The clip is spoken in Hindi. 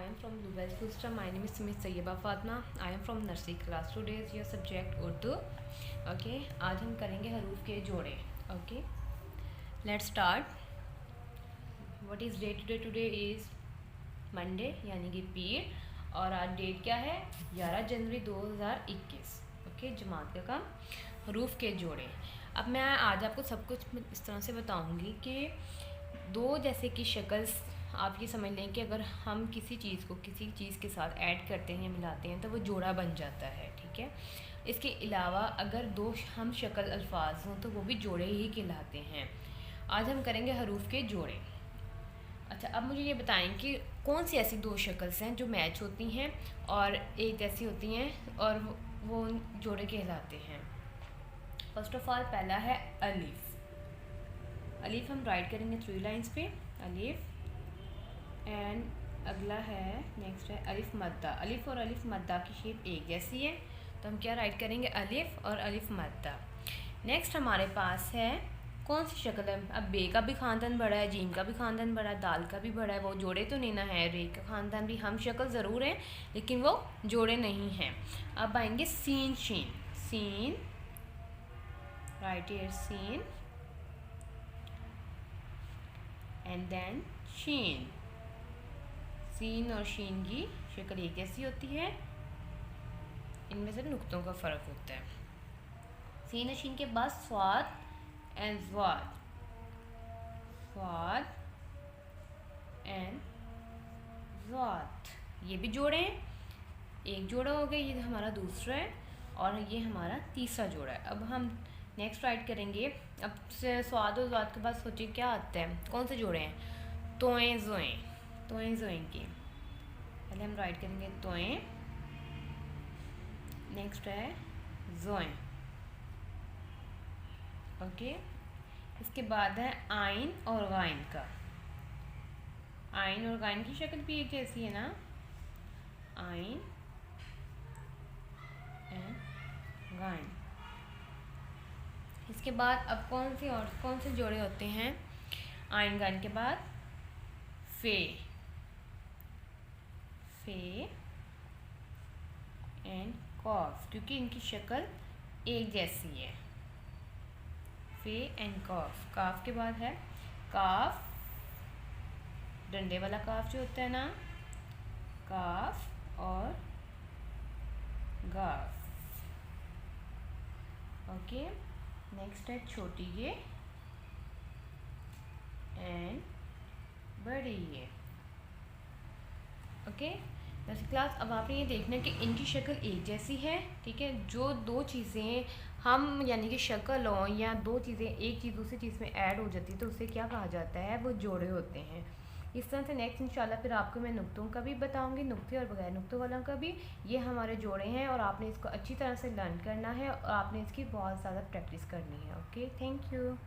am from Lubel School System. My name is Smith Sayyaba Fatma. I am from nursery class. Today is your subject Urdu. Okay, आज हम करेंगे हरूफ के जोड़े. Okay, let's start. What is day today? Today is Monday यानी कि पीर, और आज डेट क्या है? 11 जनवरी 2021. ओके, जमात का काम हरूफ के जोड़े. अब मैं आज आपको सब कुछ इस तरह से बताऊंगी कि दो जैसे कि शक्ल्स आप ये समझ लें कि अगर हम किसी चीज़ को किसी चीज़ के साथ ऐड करते हैं या मिलाते हैं तो वो जोड़ा बन जाता है. ठीक है. इसके अलावा अगर दो हम शक्ल अल्फाज हों तो वो भी जोड़े ही कहलाते हैं. आज हम करेंगे हरूफ के जोड़े. अच्छा, अब मुझे ये बताएं कि कौन सी ऐसी दो शक्ल्स हैं जो मैच होती हैं और एक जैसी होती हैं और वो जोड़े कहलाते हैं. फर्स्ट ऑफ ऑल पहला है अलिफ. अलिफ हम राइट करेंगे 3 लाइंस पे अलिफ. एंड अगला है नेक्स्ट है अलिफ मद्दा. अलिफ और अलिफ मद्दा की शेप एक जैसी है तो हम क्या राइट करेंगे? अलिफ और अलिफ मद्दा. नेक्स्ट हमारे पास है कौन सी शक्ल है? अब बे का भी ख़ानदान बड़ा है, जीम का भी ख़ानदान बड़ा है, दाल का भी बड़ा है, वो जोड़े तो नहीं ना है. रे का ख़ानदान भी हम शक्ल ज़रूर हैं लेकिन वो जोड़े नहीं हैं. अब आएंगे सीन शीन. सीन राइट हियर सीन एंड देन शीन. सीन और शीन की शक्ल एक जैसी होती है, इनमें से नुक्तों का फ़र्क होता है. सीन और शीन के बाद स्वाद एंड ज़्वाद. स्वाद एंड ज़्वाद ये भी जोड़े हैं. एक जोड़ा हो गया, ये हमारा दूसरा है और ये हमारा तीसरा जोड़ा है. अब हम नेक्स्ट राइट करेंगे. अब से स्वाद और ज़्वाद के बाद सोचिए क्या आता है, कौन से जोड़े हैं? तोएं ज़ोएं. तोएं ज़ोएं की पहले हम राइट करेंगे तोएं. नेक्स्ट है ज़ोएं. ओके. इसके बाद है आइन और गाइन का. आइन और गाइन की शक्ल भी एक जैसी है ना. आइन एंड गाइन. इसके बाद अब कौन से जोड़े होते हैं आइन गाइन के बाद? फे. फे एंड कॉफ, क्योंकि इनकी शक्ल एक जैसी है. फे एंड कॉफ. काफ के बाद है काफ, डंडे वाला काफ जो होता है ना, काफ और गाफ. ओके. नेक्स्ट है छोटी ये एंड बड़ी ये. ओके. वैसे क्लास अब आपने ये देखना है कि इनकी शक्ल एक जैसी है. ठीक है. जो दो चीज़ें हम यानी कि शक्ल हों या दो चीज़ें एक चीज़ दूसरी चीज़ में ऐड हो जाती है तो उसे क्या कहा जाता है? वो जोड़े होते हैं. इस तरह से नेक्स्ट इंशाल्लाह फिर आपको मैं नुक्तों का भी बताऊंगी, नुक्ते और बगैर नुक्तों वालों का भी. ये हमारे जोड़े हैं और आपने इसको अच्छी तरह से लर्न करना है और आपने इसकी बहुत ज़्यादा प्रैक्टिस करनी है. Okay, thank you.